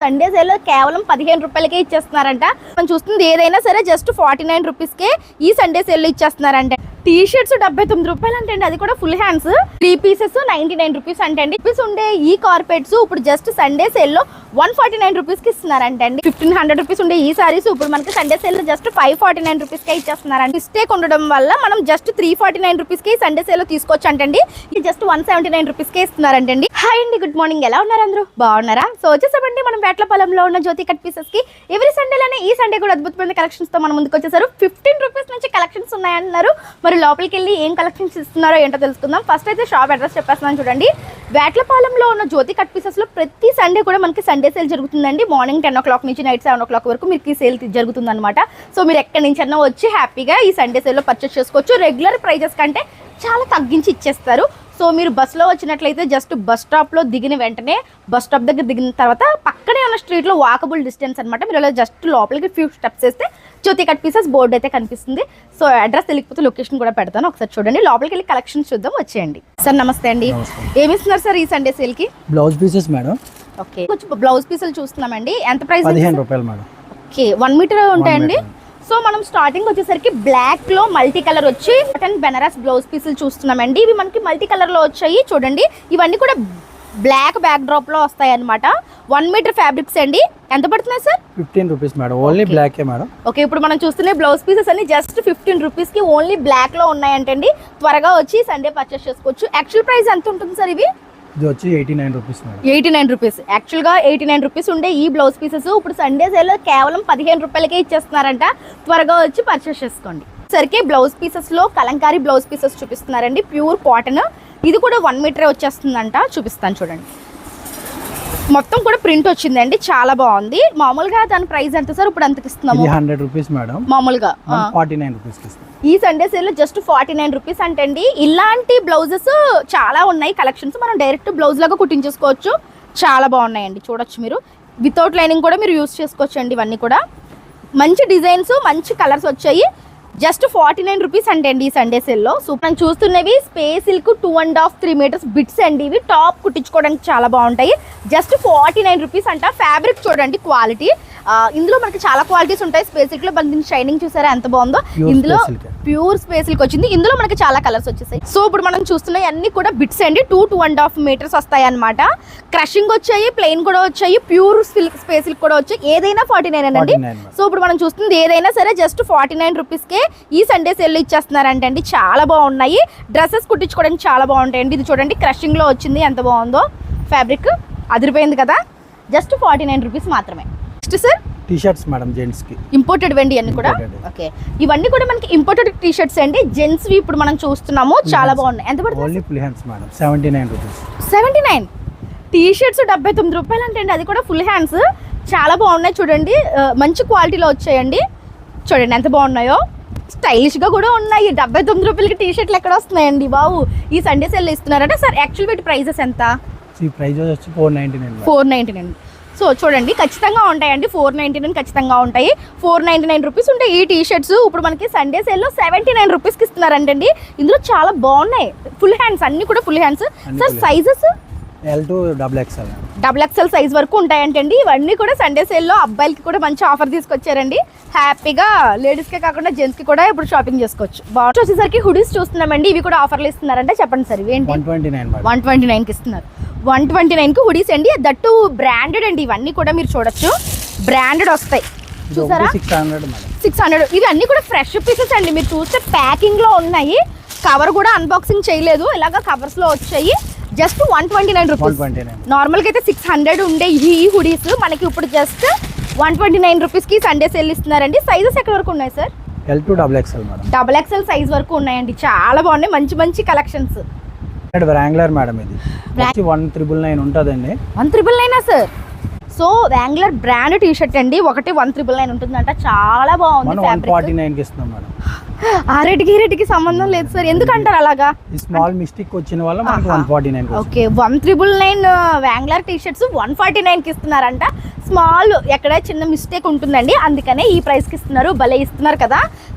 Sunday sale కేవలం 15 రూపాయలకే ఇచ్చేస్తున్నారంట. మనం చూస్తుంది ఏదైనా సరే జస్ట్ 49 రూపీస్కే ఈ సండే సేల్ ఇచ్చేస్తున్నారంట. టీ షర్ట్స్ 79 రూపాయలు అంటే అది కూడా ఫుల్ హ్యాండ్స్ 3 పీసెస్ 99 రూపీస్ అంటే రూపీస్ ఉండే ఈ కార్పెట్స్ ఇప్పుడు జస్ట్ సండే సేల్ లో 149 రూపీస్ కి ఇస్తున్నారంట అండి. 1500 రూపీస్ ఉండే ఈ సారీస్ ఇప్పుడు మనకి సండే సేల్ లో జస్ట్ 549 రూపీస్ కే ఇచ్చేస్తున్నారండి. మిస్టేక్ ఉండడం వల్ల మనం జస్ట్ 349 రూపీస్ కి సండే సేల్ లో తీసుకోవచ్చు అంటండి. ఇది జస్ట్ 179 రూపీస్ కే ఇస్తున్నారంటండి. హాయ్ అండి, గుడ్ మార్నింగ్. ఎలా ఉన్నారు అందరూ? బాగున్నారా? సో వచ్చేసామండి మనం వేట్లపాలెంలో ఉన్న జ్యోతి కట్ పీసెస్ కి ఎవ్రీ సండేలోనే ఈ సండే కూడా అద్భుతమైన కలెక్షన్స్ తో మన ముందుకు వచ్చేసారు. 15 రూపీస్ నుంచి కలెక్షన్స్ ఉన్నాయన్నారు. మరి లోపలికి వెళ్ళి ఏం కలెక్షన్స్ ఇస్తున్నారో ఏంటో తెలుసుకుందాం. ఫస్ట్ అయితే షాప్ అడ్రస్ చెప్పేస్తున్నాను చూడండి. వేట్లపాలెంలో ఉన్న జ్యోతి కట్ పీసెస్ లో ప్రతి సండే కూడా మనకి సండే సేల్ జరుగుతుందండి. మార్నింగ్ 10 o'clock నుంచి నైట్ 7 o'clock వరకు మీకు ఈ సేల్ జరుగుతుంది అనమాట. సో మీరు ఎక్కడి నుంచి అన్నా వచ్చి హ్యాపీగా ఈ సండే సేల్ లో పర్చేస్ చేసుకోవచ్చు. రెగ్యులర్ ప్రైజెస్ కంటే చాలా తగ్గించి ఇచ్చేస్తారు. సో మీరు బస్సులో వచ్చినట్లయితే జస్ట్ బస్ స్టాప్లో దిగిన వెంటనే బస్ స్టాప్ దగ్గర దిగిన తర్వాత పక్కనే ఉన్న స్ట్రీట్లో వాకబుల్ డిస్టెన్స్ అనమాట. మీరు అలా జస్ట్ లోపలికి ఫ్యూ స్టెప్స్ వేస్తే జ్యోతి కట్ పీసెస్ బోర్డు అయితే కనిపిస్తుంది. సో అడ్రస్ తెలియకపోతే లొకేషన్ కూడా పెడతాను, ఒకసారి చూడండి. లోపలికి వెళ్ళి కలెక్షన్స్ చూద్దాం, వచ్చేయండి. సార్ నమస్తే అండి, ఏమి ఇస్తున్నారు సార్ ఈ సండే సేల్కి? Blouse pieces madam. ఓకే, కొంచెం బ్లౌజ్ పీసులు చూస్తున్నామండి. ఎంత ప్రైస్? 15 రూపాయలు మేడం. ఓకే, 1 మీటర్ ఉంటాయండి. సో మనం స్టార్టింగ్ వచ్చేసరికి బ్లాక్ లో మల్టీ కలర్ వచ్చి కాటన్ బెనారస్ బ్లౌజ్ పీసులు చూస్తున్నామండి. ఇవి మనకి మల్టీ కలర్ లో వచ్చాయి చూడండి. ఇవన్నీ కూడా బ్లాక్ బ్యాక్ డ్రాప్ లో వస్తాయి అనమాట. 1 మీటర్ ఫ్యాబ్రిక్స్ అండి. ఎంత పడుతున్నాయి sir? 15 rupees madam. Only black madam. Okay, ఇప్పుడు మనం చూస్తున్న బ్లౌజ్ పీసెస్ అన్ని జస్ట్ 15 రూపీస్ కి ఓన్లీ బ్లాక్ లో ఉన్నాయంటండి. త్వరగా వచ్చి సండే పర్చేస్ చేసుకోవచ్చు. యాక్చువల్ ప్రైస్ ఎంత ఉంటుంది సార్ ఇవి? ఇది వచ్చి 89 రూపీస్ మేడం. 89 రూపీస్. యాక్చువల్గా 89 రూపీస్ ఉండే ఈ బ్లౌజ్ పీసెస్ ఇప్పుడు సండే సేల్ కేవలం 15 రూపాయలకే ఇచ్చేస్తున్నారంట. త్వరగా వచ్చి పర్చేస్ చేసుకోండి. సరికి బ్లౌజ్ పీసెస్ లో కలంకారీ బ్లౌజ్ పీసెస్ చూపిస్తున్నారండి. Pure cotton. ఇది కూడా 1 మీటరే వచ్చేస్తుందంట. చూపిస్తాను చూడండి. మొత్తం కూడా ప్రింట్ వచ్చిందండి, చాలా బాగుంది. మామూలుగా దాని ప్రైస్ ఎంత సార్ ఇప్పుడు అంతకి ఇస్తున్నాము? 100 రూపీస్ మేడం. మామూలుగా 49 రూపీస్ ఇస్తాం. ఈ సండే సేల్ లో జస్ట్ 49 రూపీస్ అంటండి. ఇలాంటి బ్లౌజెస్ చాలా ఉన్నాయి కలెక్షన్స్. మనం డైరెక్ట్ బ్లౌజ్ లాగా కుట్టించేసుకోవచ్చు. చాలా బాగున్నాయండి, చూడొచ్చు మీరు. వితౌట్ లైనింగ్ కూడా మీరు యూస్ చేసుకోవచ్చు అండి. ఇవన్నీ కూడా మంచి డిజైన్స్, మంచి కలర్స్ వచ్చాయి. జస్ట్ 49 రూపీస్ అండి ఈ సండే సేల్లో. సో మనం చూస్తున్నవి స్పేస్ సిల్క్ 2.5-3 మీటర్స్ బిట్స్ అండి. ఇవి టాప్ కుట్టించుకోవడానికి చాలా బాగుంటాయి. జస్ట్ 49 రూపీస్ అంట. ఫ్యాబ్రిక్ చూడండి, క్వాలిటీ. ఇందులో మనకి చాలా క్వాలిటీస్ ఉంటాయి. స్పేస్ సిల్క్ లో దీని షైనింగ్ చూసారా ఎంత బాగుందో. ఇందులో ప్యూర్ స్పేస్ సిల్క్ వచ్చింది. ఇందులో మనకి చాలా కలర్స్ వచ్చేసాయి. సో ఇప్పుడు మనం చూస్తున్నాయి అన్ని కూడా బిట్స్ అండి. 2.5 మీటర్స్ వస్తాయి అనమాట. క్రషింగ్ వచ్చాయి, ప్లెయిన్ కూడా వచ్చాయి, ప్యూర్ సిల్క్ స్పేస్ సిల్క్ కూడా వచ్చాయి. ఏదైనా 49 అండి. సో ఇప్పుడు మనం చూస్తుంది ఏదైనా సరే జస్ట్ 49 రూపీస్కే ఈ సండే సేల్ ఇచ్చేస్తున్నారంటండి. చాలా బాగున్నాయి. డ్రెస్సెస్ కుట్టించుకోవడానికి చాలా బాగుంటాయండి. ఇది చూడండి, క్రషింగ్ లో వచ్చింది, ఎంత బాగుందో. ఫ్యాబ్రిక్ అదిరిపోయింది కదా. జస్ట్ 49 రూపీస్ మాత్రమే. Next sir T shirts madam, gents కి ఇంపోర్టెడ్ వెండి అన్ని కూడా. ఓకే, ఇవన్నీ కూడా మనకి ఇంపోర్టెడ్ టీ షర్ట్స్ అండి. జెంట్స్ వి ఇప్పుడు మనం చూస్తున్నాము. చాలా బాగున్నాయి. ఎంత పడుతుంది? Only full hands madam, 79 rupees. 79. T shirts 79 రూపాయలు అంటే అది కూడా ఫుల్ హ్యాండ్స్. చాలా బాగున్నాయి చూడండి. మంచి క్వాలిటీలో వచ్చాయండి. చూడండి ఎంత బాగున్నాయో. స్టైలిష్ గా కూడా ఉన్నాయి. 79 రూపాయలకి టీ షర్ట్లు ఎక్కడ వస్తున్నాయండి బాబు. ఈ సండే సేల్ ఇస్తున్నారంటే సార్ యాక్చువల్ వీటి ప్రైజెస్ ఎంత? ఈ ప్రైస్ వచ్చి 499. 499. సో చూడండి, ఖచ్చితంగా ఉంటాయండి. 499 ఖచ్చితంగా ఉంటాయి. 499 రూపీస్ ఉంటాయి ఈ టీ షర్ట్స్. ఇప్పుడు మనకి సండే సేల్లో 79 రూపీస్కి ఇస్తున్నారంటండి. ఇందులో చాలా బాగున్నాయి. ఫుల్ హ్యాండ్స్, అన్ని కూడా full hands. Sir sizes L to XXL. XXL size వరకు ఉంటాయంటండి. ఇవన్నీ కూడా సండే సేల్లో అబ్బాయిలకి కూడా మంచి ఆఫర్ తీసుకొచ్చారండి. హ్యాపీగా లేడీస్కే కాకుండా జెంట్స్కి కూడా ఇప్పుడు షాపింగ్ చేసుకోవచ్చు. బాగుంటుంది. వచ్చేసరికి హుడీస్ చూస్తున్నామండి. ఇవి కూడా ఆఫర్లు ఇస్తున్నారంటే చెప్పండి సార్. ఇవేంటి? 129కి ఇస్తున్నారు. 129కి హుడీస్ అండి. దట్టు బ్రాండెడ్ అండి. ఇవన్నీ కూడా మీరు చూడొచ్చు, బ్రాండెడ్ వస్తాయి. చూసారా? 600. ఇవి అన్ని కూడా ఫ్రెష్ పీసెస్ అండి. మీరు చూస్తే ప్యాకింగ్ లో ఉన్నాయి. కవర్ కూడా అన్బాక్సింగ్ చేయలేదు, ఇలాగా కవర్స్ లో వచ్చాయి. Just 129 rupees. నార్మల్గా అయితే 600 ఉండే ఈ హుడీస్ మనకి ఇప్పుడు జస్ట్ 129 రూపీస్కి సండే సేల్ ఇస్తున్నారండి. సైజెస్ ఎక్కడ వరకు ఉన్నాయి sir? L to XXL madam. XXL size వరకు ఉన్నాయండి. చాలా బాగున్నాయి, మంచి మంచి కలెక్షన్స్. వ్రాంగ్లర్ మేడం, ఇది 1999 ఉంటుందండి. 1999 sir? So Wrangler brand T shirt అండి. ఒకటి 1999 ఉంటుందంట. చాలా బాగుంది. 149కి ఇస్తున్నాం మేడం. ఆ రేటుకి సంబంధం లేదు సార్. ఎందుకంటారు అలాగా? స్మాల్ మిస్టేక్ వచ్చిన వల్ల మనకి 149. ఓకే, 1999 వ్రాంగ్లర్ టీ షర్ట్స్ 149కి ఇస్తున్నారంట. స్మాల్ ఎక్కడ చిన్న మిస్టేక్ ఉంటుందండి, అందుకనే ఈ ప్రైస్కి ఇస్తున్నారు. భలే ఇస్తున్నారు కదా.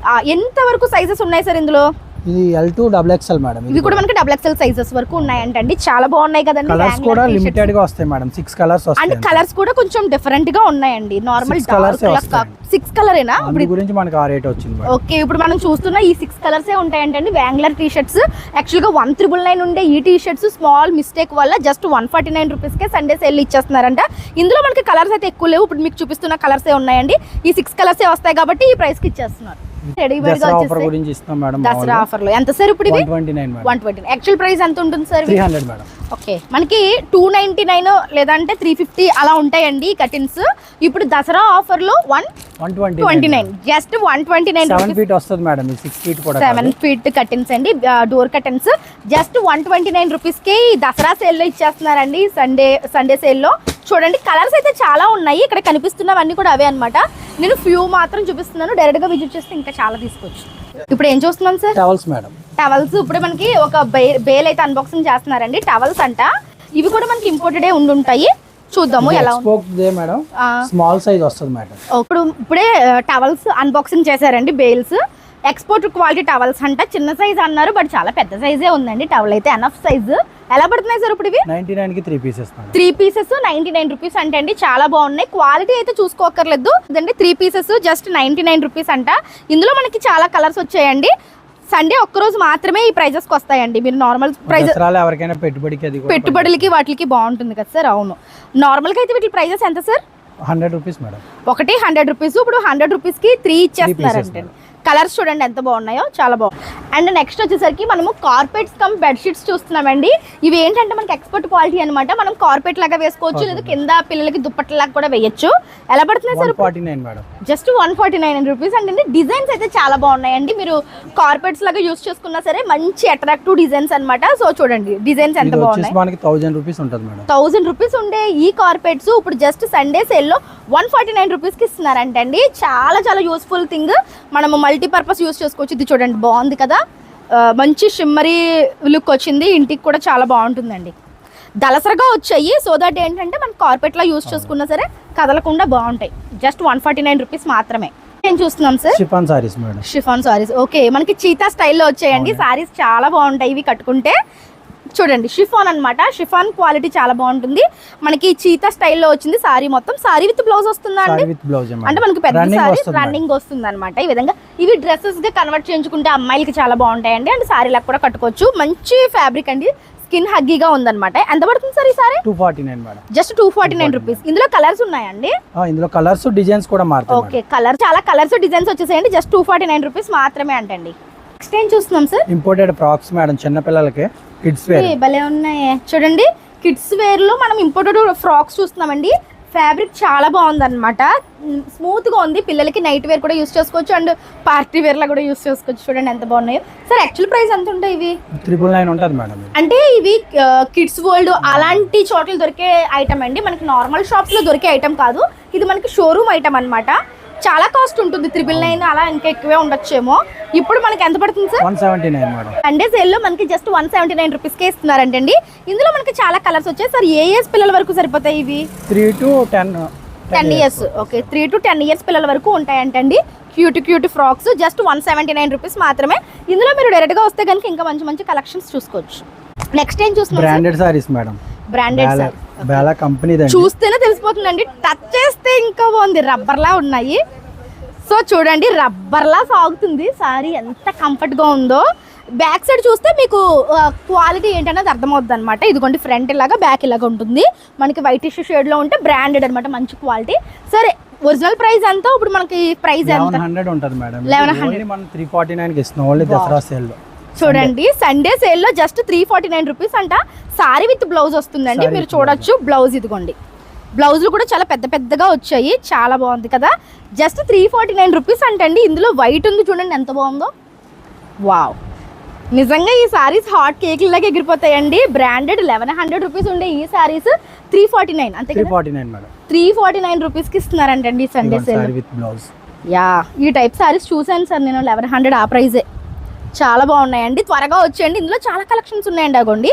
ఎంత వరకు సైజెస్ ఉన్నాయి సార్ ఇందులో? ఇది L2 XXL మేడం. ఇవి కూడా మనకి XXL సైజెస్ వరకు ఉన్నాయంటండి. చాలా బాగున్నాయి కదండి. కలర్స్ కూడా లిమిటెడ్ గా వస్తాయి మేడం. 6 కలర్స్ వస్తాయి. అండ్ కలర్స్ కూడా కొంచెం డిఫరెంట్ గా ఉన్నాయండి. Normal colours 6 కలరేనా? ఇప్పుడు గురించి మనకి ఆ రేట్ వచ్చింది మేడం. ఓకే, ఇప్పుడు మనం చూస్తున్న ఈ 6 కలర్సే ఉంటాయంటండి. వ్యాంగ్లర్ టీ షర్ట్స్ యాక్చువల్ గా 1999 ఉండే ఈ టీ షర్ట్స్ స్మాల్ మిస్టేక్ వల్ల జస్ట్ 149 రూపీస్ కే సండే సేల్ ఇచ్చేస్తున్నారంట. ఇందులో మనకి కలర్స్ అయితే ఎక్కువ లేవు. ఇప్పుడు మీకు చూపిస్తున్న కలర్సే ఉన్నాయండి. ఈ 6 కలర్సే వస్తాయి కాబట్టి ఈ ప్రైస్ కి ఇచ్చేస్తున్నారు. రెడీమేడ్ గా ఆఫర్ గురించి ఇస్తాం మేడం. దసరా ఆఫర్ లో ఎంత సార్ ఇప్పుడు ఇది? 129 మేడం. 120. యాక్చువల్ ప్రైస్ ఎంత ఉంటుంది సార్? 300 మేడం. ఓకే, మనకి 299 లేదంటే 350 అలా ఉంటాయండి ఈ కటిన్స్. ఇప్పుడు దసరా ఆఫర్ లో 129 జస్ట్ 129 7 ఫీట్ వస్తుంది మేడం. 6 ఫీట్ కూడా 7 ఫీట్ కటిన్స్ అండి, డోర్ కటిన్స్. జస్ట్ 129 రూపీస్ కి దసరా సేల్ లో ఇచ్చేస్తున్నారండి. సండే సేల్ లో చూడండి. కలర్స్ అయితే చాలా ఉన్నాయి. ఇక్కడ కనిపిస్తున్నవన్నీ కూడా అవే అన్నమాట. నేను ఫ్యూ మాత్రం చూపిస్తున్నాను. డైరెక్ట్ గా విజిట్ చేస్తే ఇంకా చాలా తీసుకోవచ్చు. ఇప్పుడు ఏం చూస్తున్నాం సార్? Towels madam. టవల్స్ ఇప్పుడు మనకి ఒక బేల్ అయితే అన్బాక్సింగ్ చేస్తున్నారండి. టవల్స్ అంట. ఇవి కూడా మనకి ఇంపోర్టెడ్ ఉండుంటాయి. చూద్దాము ఎలా ఉంది మేడం. స్మాల్ సైజ్ వస్తుంది మేడం. ఇప్పుడే టవల్స్ అన్బాక్సింగ్ చేశారండి. బేల్స్ ఎక్స్పోర్ట్ క్వాలిటీ టవల్స్ అంట. చిన్న సైజ్ అన్నారు బట్ చాలా పెద్ద సైజే ఉందండి. టవల్ అయితే ఎనఫ్ సైజు. ఎలా పడుతున్నాయి సార్ ఇప్పుడు ఇవి? 99 కి 3 పీసెస్. 3 పీసెస్ 99 రూపీస్ అంటే అండి. చాలా బాగున్నాయి. క్వాలిటీ అయితే చూసుకోకర్లేదు అండి. 3 పీసెస్ జస్ట్ 99 రూపీస్ అంట. ఇందులో మనకి చాలా కలర్స్ వచ్చాయండి. సండే ఒక్కరోజు మాత్రమే ఈ ప్రైజెస్ కి వస్తాయండి. మీరు నార్మల్ ప్రైజెస్ ఎవరికైనా పెట్టుబడులకి వాటికి బాగుంటుంది కదా సార్. అవును, నార్మల్ గా అయితే వీటి ప్రైజెస్ ఎంత సార్? 100 rupees madam. ఒకటి 100 రూపీస్. ఇప్పుడు 100 రూపీస్ కి 3 ఇచ్చేస్తున్నారంటే. కలర్స్ చూడండి ఎంత బాగున్నాయో, చాలా బాగుంది. అండ్ నెక్స్ట్ వచ్చేసరికి మనము కార్పెట్స్ కమ్ బెడ్షీట్స్ చూస్తున్నామండి. ఇవి ఏంటంటే మనకి ఎక్స్పర్ట్ క్వాలిటీ అనమాట. మనం కార్పెట్ లాగా వేసుకోవచ్చు, లేదా కింద పిల్లలకి దుప్పట్లాగా కూడా వేయచ్చు. ఎలా పడుతున్నాయి సార్? 149 మేడం. జస్ట్ 149 రూపీస్ అంటే. డిజైన్స్ అయితే చాలా బాగున్నాయండి. మీరు కార్పెట్స్ లాగా యూస్ చేసుకున్నా సరే మంచి అట్రాక్టివ్ డిజైన్స్ అనమాట. సో చూడండి డిజైన్స్ ఎంత బాగున్నాయి. మనకి 1000 రూపీస్ ఉంటుంది మేడం. 1000 రూపీస్ ఉండే ఈ కార్పెట్స్ ఇప్పుడు జస్ట్ సండే సేల్ లో 149 రూపీస్ కి ఇస్తున్నారంట అండి. చాలా చాలా యూస్ఫుల్ థింగ్. మనము మల్టీపర్పస్ యూస్ చేసుకోవచ్చు. ఇది చూడండి బాగుంది కదా, మంచి షిమ్మరీ లుక్ వచ్చింది. ఇంటికి కూడా చాలా బాగుంటుందండి. దళసరగా వచ్చాయి. సో దట్ ఏంటంటే మనం కార్పెట్లో యూస్ చేసుకున్నా సరే కదలకుండా బాగుంటాయి. జస్ట్ 149 రూపీస్ మాత్రమే. ఏం చూస్తున్నాం sir? Chiffon saris madam. Chiffon saris. Okay, మనకి చీతా స్టైల్లో వచ్చాయండి. సారీస్ చాలా బాగుంటాయి ఇవి కట్టుకుంటే. చూడండి షిఫాన్ అన్నమాట. షిఫాన్ క్వాలిటీ చాలా బాగుంటుంది. మనకి చీతా స్టైల్లో వచ్చింది సారీ మొత్తం. సారీ విత్ బ్లౌజ్ వస్తుందా అండి? అంటే మనకి పెద్ద సారీ రన్నింగ్ వస్తుంది అనమాట. ఈ విధంగా ఇవి డ్రెస్సెస్ గా కన్వర్ట్ చేయించుకుంటే అమ్మాయిలకి చాలా బాగుంటాయండి. అండ్ సారీ లాగా కూడా కట్టుకోవచ్చు. మంచి ఫ్యాబ్రిక్ అండి. స్కిన్ హగ్గీగా ఉందన్నమాట. ఎంత పడుతుంది సార్ ఈ సారీ? 249 మేడం. Just 249 rupees. ఇందులో కలర్స్ ఉన్నాయండి? ఇందులో కలర్స్ డిజైన్స్ కూడా మారుతాయి. ఓకే, చాలా కలర్స్ డిజైన్స్ వచ్చేసాయండి. జస్ట్ 249 రూపీస్ మాత్రమే అంటండి. నెక్స్ట్ ఏం చూస్తున్నాం సార్? Imported frocks madam. చిన్న పిల్లలకి కిడ్స్ వేర్ భలే ఉన్నాయి. చూడండి కిడ్స్ వేర్ లో మనం ఇంపోర్టెడ్ ఫ్రాక్స్ చూస్తున్నామండి. ఫ్యాబ్రిక్ చాలా బాగుంది అనమాట. స్మూత్ గా ఉంది. పిల్లలకి నైట్ వేర్ కూడా యూస్ చేసుకోవచ్చు అండ్ పార్టీ వేర్ లా కూడా యూస్ చేసుకోవచ్చు. చూడండి ఎంత బాగున్నాయో. సార్ యాక్చువల్ ప్రైస్ ఎంత ఉంటాయి ఇవి? 999 ఉంటుంది మేడం. అంటే ఇవి కిడ్స్ వరల్డ్ అలాంటి చోట్ల దొరికే ఐటమ్ అండి. మనకి నార్మల్ షాప్స్ లో దొరికే ఐటమ్ కాదు. ఇది మనకి షోరూమ్ ఐటమ్ అనమాట. చాలా కాస్ట్ ఉంటుంది. 999 అలా ఇంకా ఎక్కువే ఉండొచ్చేమో. ఇప్పుడు మనకి ఎంత పడుతుంది సార్? 179 మేడం. సండే సేల్ లో మనకి జస్ట్ 179 రూపీస్ కే ఇస్తున్నారంటండి. ఇందులో మనకి చాలా కలర్స్ వచ్చాయి. సార్ ఏ ఏజ్ పిల్లల వరకు సరిపోతాయి ఇవి? 3 to 10 years. Okay, 3 to 10 years పిల్లల వరకు ఉంటాయంటండి. క్యూట్ ఫ్రాక్స్ జస్ట్ 179 రూపీస్ మాత్రమే. ఇందులో మీరు డైరెక్ట్ గా వస్తే కనుక ఇంకా మంచి కలెక్షన్స్ చూసుకోవచ్చు. నెక్స్ట్ ఏం చూస్తున్నాం? Branded saris madam. బ్రాండెడ్ బేలా కంపెనీ చూస్తేనే తెలిసిపోతుందండి. టచ్ చేస్తే ఇంకా బాగుంది. రబ్బర్ లా ఉన్నాయి. సో చూడండి రబ్బర్ లా సాగుతుంది సారీ. ఎంత కంఫర్ట్ గా ఉందో. బ్యాక్ సైడ్ చూస్తే మీకు క్వాలిటీ ఏంటనేది అర్థమవుతుంది అనమాట. ఇదిగోండి ఫ్రంట్ ఇలాగా బ్యాక్ ఇలాగా ఉంటుంది. మనకి వైట్ టిష్యూ షేడ్ లో ఉంటే బ్రాండెడ్ అనమాట. మంచి క్వాలిటీ. సరే ఒరిజినల్ ప్రైస్ ఎంత? ఇప్పుడు మనకి ప్రైస్ ఎంత? 1100 ఉంటుంది మేడం. 1100 మనం 349 కి ఇస్తున్నాం ఓన్లీ దసరా సేల్ లో. చూడండి సండే సేల్ లో జస్ట్ 349 రూపీస్ అంట. సారీ విత్ బ్లౌజ్ వస్తుందండి. మీరు చూడొచ్చు బ్లౌజ్. ఇదిగోండి బ్లౌజులు కూడా చాలా పెద్దగా వచ్చాయి. చాలా బాగుంది కదా. జస్ట్ 349 రూపీస్ అంటండి. ఇందులో వైట్ ఉంది చూడండి ఎంత బాగుందో. వావ్, నిజంగా ఈ సారీస్ హాట్ కేక్ లాగా ఎగిరిపోతాయండి. బ్రాండెడ్ 1100 రూపీస్ ఉండే ఈ సారీస్ 349 అంతే కదా? 349 మేడం. 349 రూపీస్ కి ఇస్తున్నారంటండి Sunday sale with blouse. Yeah, ఈ టైప్ సారీస్ చూసాను సార్ నేను. 1100 ఆ ప్రైజే. చాలా బాగున్నాయండి. త్వరగా వచ్చేయండి. ఇందులో చాలా కలెక్షన్స్ ఉన్నాయండి. అగోండి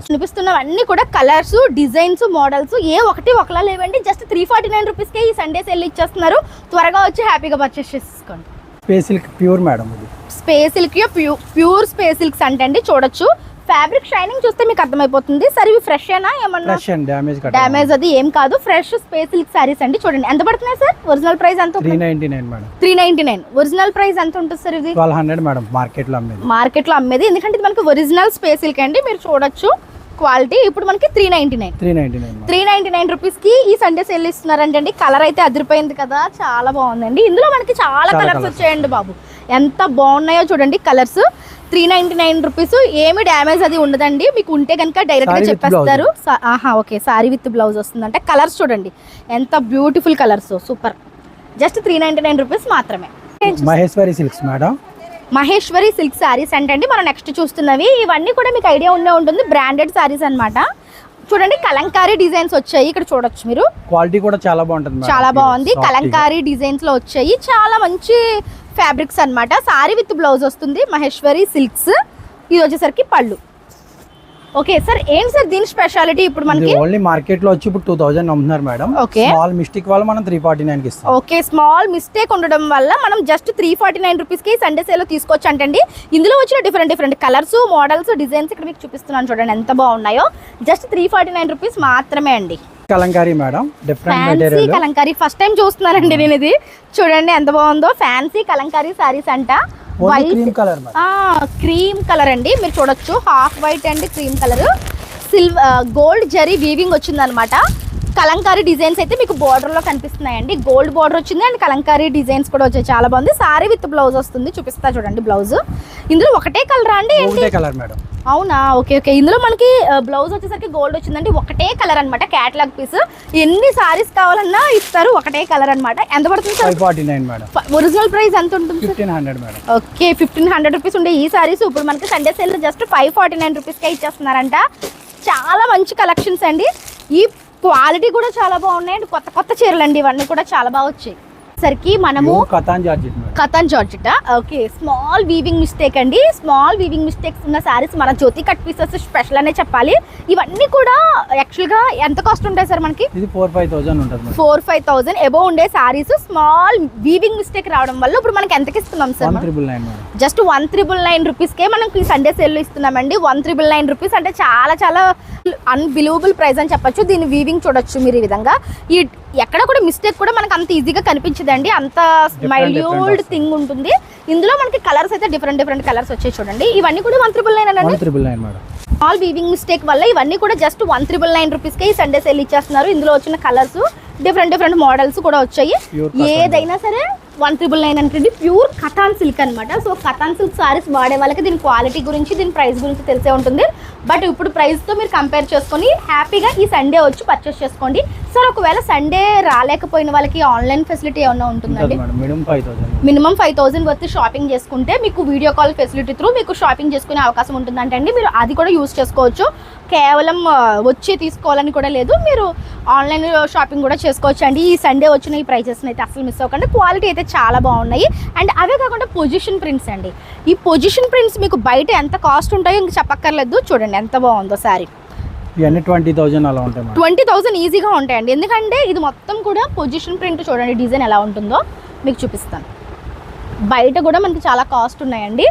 కనిపిస్తున్నవన్నీ కూడా కలర్స్, డిజైన్స్, మోడల్స్ ఏ ఒకటి ఒకలా లేవండి. జస్ట్ 349 రూపీస్ కే ఈ సండే సేల్ ఇచ్చేస్తున్నారు. త్వరగా వచ్చి హ్యాపీగా పర్చేస్ చేసుకోండి. Space silk pure madam. ఇది space silk pure space silks అంటే చూడొచ్చు. ఫ్యాబ్రిక్ షైనింగ్ చూస్తే మీకు అర్థమైపోతుంది. సరే ఇవి ఫ్రెష్ అయినా ఏమన్నా ఫ్రెష్ అండ్ డ్యామేజ్ అది ఏం కాదు, ఫ్రెష్ స్పేస్ సిల్క్ సారీస్ అండి. చూడండి ఎంత పడుతున్నాయి సార్, ఒరిజినల్ ప్రైస్ ఎంత? 399 మేడం. 399. ఒరిజినల్ ప్రైస్ ఎంత ఉంటుంది సార్ ఇది? 1200 మేడం మార్కెట్ లో అమ్మేది. ఎందుకంటే ఇది మనకి ఒరిజినల్ స్పేస్ సిల్క్ అండి, మీరు చూడొచ్చు క్వాలిటీ. ఇప్పుడు మనకి 399 రూపీస్ కి ఈ సండే సేల్ ఇస్తున్నారంటండి. కలర్ అయితే అదిరిపోయింది కదా, చాలా బాగుందండి. ఇందులో మనకి చాలా కలర్స్ వచ్చాయండి బాబు, ఎంత బాగున్నాయో చూడండి కలర్స్. 399 రూపీస్, ఏమి డ్యామేజ్ అది ఉండదండి. మీకు ఉంటే కనుక డైరెక్ట్ గా చెప్పేస్తారు. ఓకే, సారీ విత్ బ్లౌజ్ వస్తుందంటే. కలర్స్ చూడండి ఎంత beautiful colours, super. Just 399 rupees మాత్రమే. Maheshwari silks madam. Maheshwari silk saris అంటే మనం నెక్స్ట్ చూస్తున్నవి ఇవన్నీ కూడా మీకు ఐడియా ఉండే ఉంటుంది, బ్రాండెడ్ సారీస్ అన్నమాట. చూడండి కలంకారీ డిజైన్స్ వచ్చాయి, ఇక్కడ చూడొచ్చు మీరు. క్వాలిటీ కూడా చాలా బాగుంటుంది, చాలా బాగుంది. కలంకారీ డిజైన్స్ లో వచ్చాయి, చాలా మంచి ఫ్యాబ్రిక్స్ అన్నమాట. సారీ విత్ బ్లౌజ్ వస్తుంది, మహేశ్వరి సిల్క్స్. ఇది వచ్చేసరికి పళ్ళు. ఓకే సార్, ఏంటి సార్ దీని స్పెషాలిటీ? ఇప్పుడు మనకి ఓన్లీ మార్కెట్ లో వచ్చి ఇప్పుడు 2000 అమ్ముతున్నారు మేడం. ఓకే, స్మాల్ మిస్టేక్ వల్ల మనం 349 కి ఇస్తాం. ఓకే, స్మాల్ మిస్టేక్ ఉండడం వల్ల మనం జస్ట్ 349 రూపీస్ కి సండే సేల్ లో తీసుకోవచ్చు అంటండి. ఇందులో వచ్చిన డిఫరెంట్ కలర్స్, మోడల్స్, డిజైన్స్ ఇక్కడ మీకు చూపిస్తున్నాను చూడండి ఎంత బాగున్నాయో. జస్ట్ 349 రూపీస్ మాత్రమే అండి. Kalamkari madam, different fancy material. Kalamkari first time చూస్తున్నానండి నేను ఇది. చూడండి ఎంత బాగుందో, ఫ్యాన్సీ కలంకారీ సారీస్ అంట. Cream colour madam, cream colour అండి, మీరు చూడొచ్చు. Half white and cream colour, gold zari weaving వచ్చింది అనమాట. కలంకారీ డిజైన్స్ అయితే మీకు border లో కనిపిస్తున్నాయండి. గోల్డ్ బార్డర్ వచ్చింది అండ్ కలంకారీ డిజైన్స్ కూడా వచ్చాయి, చాలా బాగుంది. సారీ విత్ బ్లౌజ్ వస్తుంది, చూపిస్తా చూడండి బ్లౌజ్. ఇందులో ఒకటే కలర్ అండి? ఒకటే కలర్ మేడం. అవునా, ఓకే. ఇందులో మనకి బ్లౌజ్ వచ్చేసరికి గోల్డ్ వచ్చిందండి. ఒకటే కలర్ అన్నమాట, క్యాటలాగ్ పీస్. ఎన్ని సారీస్ కావాలన్నా ఇస్తారు, ఒకటే కలర్ అన్నమాట. ఎంత పడుతుంది సార్? 549 మేడం. ఒరిజినల్ ప్రైస్ ఎంత ఉంటుంది? 1500 మేడం. ఓకే, 1500 రూపీస్ ఉండే ఈ సారీస్ ఇప్పుడు మనకి సండే సేల్ జస్ట్ 549 రూపీస్కే ఇచ్చేస్తున్నారంట. చాలా మంచి కలెక్షన్స్ అండి. ఈ క్వాలిటీ కూడా చాలా బాగున్నాయి. కొత్త చీరలు అండి, ఇవన్నీ కూడా చాలా బాగా వచ్చాయి. సరికి మనము Katan georgette. Okay, small weaving mistake అండి. స్మాల్ వీవింగ్ మిస్టేక్స్ ఉన్న సారీస్ మన జ్యోతి కట్ పీసెస్ స్పెషల్ అనే చెప్పాలి. ఇవన్నీ కూడా యాక్చువల్గా ఎంత కాస్ట్ ఉంటాయి సార్ మనకి? ఇది 4-5,000 ఉంటుంది. 4-5,000 ఎబో ఉండే సారీస్ స్మాల్ వీవింగ్ మిస్టేక్ రావడం వల్ల ఇప్పుడు మనకి ఎంతకి ఇస్తున్నాం సార్? 199. జస్ట్ 199 రూపీస్కే మనకి సండే సేల్లో ఇస్తున్నామండి. 199 రూపీస్ అంటే చాలా చాలా అన్బిలీవబుల్ ప్రైస్ అని చెప్పొచ్చు. దీని వీవింగ్ చూడొచ్చు మీరు ఈ విధంగా. ఈ ఎక్కడ కూడా మిస్టేక్ కూడా మనకు అంత ఈజీగా కనిపించదండి, అంత మైల్యూల్డ్ థింగ్ ఉంటుంది. ఇందులో మనకి కలర్స్ అయితే డిఫరెంట్ కలర్స్ వచ్చాయి చూడండి. ఇవన్నీ కూడా 199 అండి. 199 మేడం. ఆల్ వీవింగ్ మిస్టేక్ వల్ల ఇవన్నీ కూడా జస్ట్ 199 రూపీస్కే ఈ సండే సేల్ ఇచ్చేస్తున్నారు. ఇందులో వచ్చిన కలర్స్ డిఫరెంట్ మోడల్స్ కూడా వచ్చాయి. ఏదైనా సరే 199 అంటే ప్యూర్ కథాన్ సిల్క్ అనమాట. సో కథాన్ సిల్క్ సారీస్ వాడే వాళ్ళకి దీని క్వాలిటీ గురించి, దీని ప్రైస్ గురించి తెలిసే ఉంటుంది. బట్ ఇప్పుడు ప్రైస్తో మీరు కంపేర్ చేసుకొని హ్యాపీగా ఈ సండే వచ్చి పర్చేస్ చేసుకోండి. సార్ ఒకవేళ సండే రాలేకపోయిన వాళ్ళకి ఆన్లైన్ ఫెసిలిటీ ఏమన్నా ఉంటుందండి? మినిమం 5,000 వర్త్ షాపింగ్ చేసుకుంటే మీకు వీడియో కాల్ ఫెసిలిటీ త్రూ మీకు షాపింగ్ చేసుకునే అవకాశం ఉంటుందంటే అండి. మీరు అది కూడా యూజ్ చేసుకోవచ్చు. కేవలం వచ్చి తీసుకోవాలని కూడా లేదు, మీరు ఆన్లైన్ షాపింగ్ కూడా చేసుకోవచ్చు అండి. ఈ సండే వచ్చిన ఈ ప్రైజెస్ని అయితే అసలు మిస్ అవ్వకండి. క్వాలిటీ అయితే చాలా బాగున్నాయి. అండ్ అవే కాకుండా పొజిషన్ ప్రింట్స్ అండి. ఈ పొజిషన్ ప్రింట్స్ మీకు బయట ఎంత కాస్ట్ ఉంటాయో ఇంక చెప్పక్కర్లేదు. చూడండి ఎంత బాగుందో సారీ. ఇవన్నీ 20,000 అలా ఉంటాయి. 20,000 ఈజీగా ఉంటాయండి. ఎందుకంటే ఇది మొత్తం కూడా పొజిషన్ ప్రింట్. చూడండి డిజైన్ ఎలా ఉంటుందో మీకు చూపిస్తాను. బయట కూడా మనకి చాలా కాస్ట్ ఉన్నాయండి.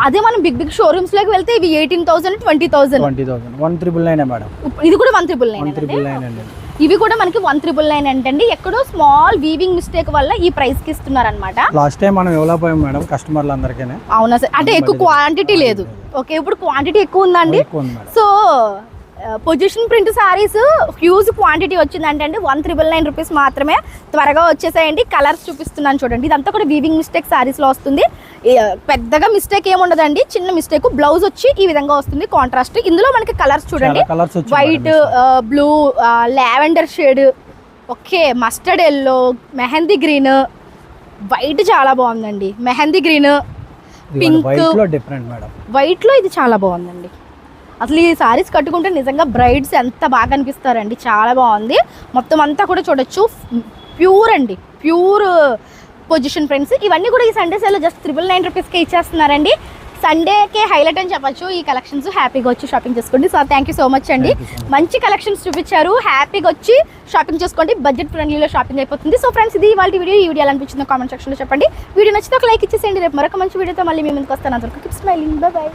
అదే మనం బిగ్ షోరూమ్స్లోకి వెళ్తే ఇవి 18,000, 20,000. 199 మేడం. ఇది కూడా 199. ఇవి కూడా మనకి 199 అంటండి. ఎక్కడో స్మాల్ వీవింగ్ మిస్టేక్ వల్ల ఈ ప్రైస్ కి ఇస్తున్నారు అనమాట. లాస్ట్ టైం మనం ఎవలా పోయాం మేడం కస్టమర్లు అందరికీ. అవునా సార్, అంటే ఎక్కువ క్వాంటిటీ లేదు. ఓకే, ఇప్పుడు క్వాంటిటీ ఎక్కువ ఉందండి. So position print saris huge quantity వచ్చిందంటే అండి 199 రూపీస్ మాత్రమే. త్వరగా వచ్చేసాయండి. కలర్స్ చూపిస్తున్నాను చూడండి. ఇదంతా కూడా వీవింగ్ మిస్టేక్ సారీస్లో వస్తుంది. పెద్దగా మిస్టేక్ ఏముండదండి, చిన్న మిస్టేక్. బ్లౌజ్ వచ్చి ఈ విధంగా వస్తుంది కాంట్రాస్ట్. ఇందులో మనకి కలర్స్ చూడండి, white, blue, lavender shade, okay, mustard yellow, mehndi green, white చాలా బాగుందండి. మెహందీ గ్రీన్, పింక్, వైట్లో ఇది చాలా బాగుందండి. అసలు ఈ సారీస్ కట్టుకుంటే నిజంగా బ్రైడ్స్ ఎంత బాగా అనిపిస్తారండి. చాలా బాగుంది. మొత్తం అంతా కూడా చూడొచ్చు ప్యూర్ అండి, ప్యూర్ పొజిషన్ ప్రింట్స్. ఇవన్నీ కూడా ఈ సండే సేల్లో జస్ట్ 999 రూపీస్కే ఇచ్చేస్తున్నారండి. సండేకే హైలైట్ అని చెప్పొచ్చు ఈ కలెక్షన్స్. హ్యాపీగా వచ్చి షాపింగ్ చేసుకోండి. So thank you so much అండి. Thank you so much. మంచి కలెక్షన్స్ చూపించారు. హ్యాపీగా వచ్చి షాపింగ్ చేసుకోండి. బడ్జెట్ ఫ్రెండ్లీలో షాపింగ్ అయిపోతుంది. సో ఫ్రెండ్స్, ఇది ఇవాళ వీడియో. ఈ వీడియో ఎలా అనిపించిందో కామెంట్ సెక్షన్లో చెప్పండి. వీడియో నచ్చితే ఒక లైక్ ఇచ్చేసేయండి. రేపు మరొక మంచి వీడియోతో మళ్ళీ మీ ముందుకు వస్తాను. అందరికీ కీప్ స్మైలింగ్. By by.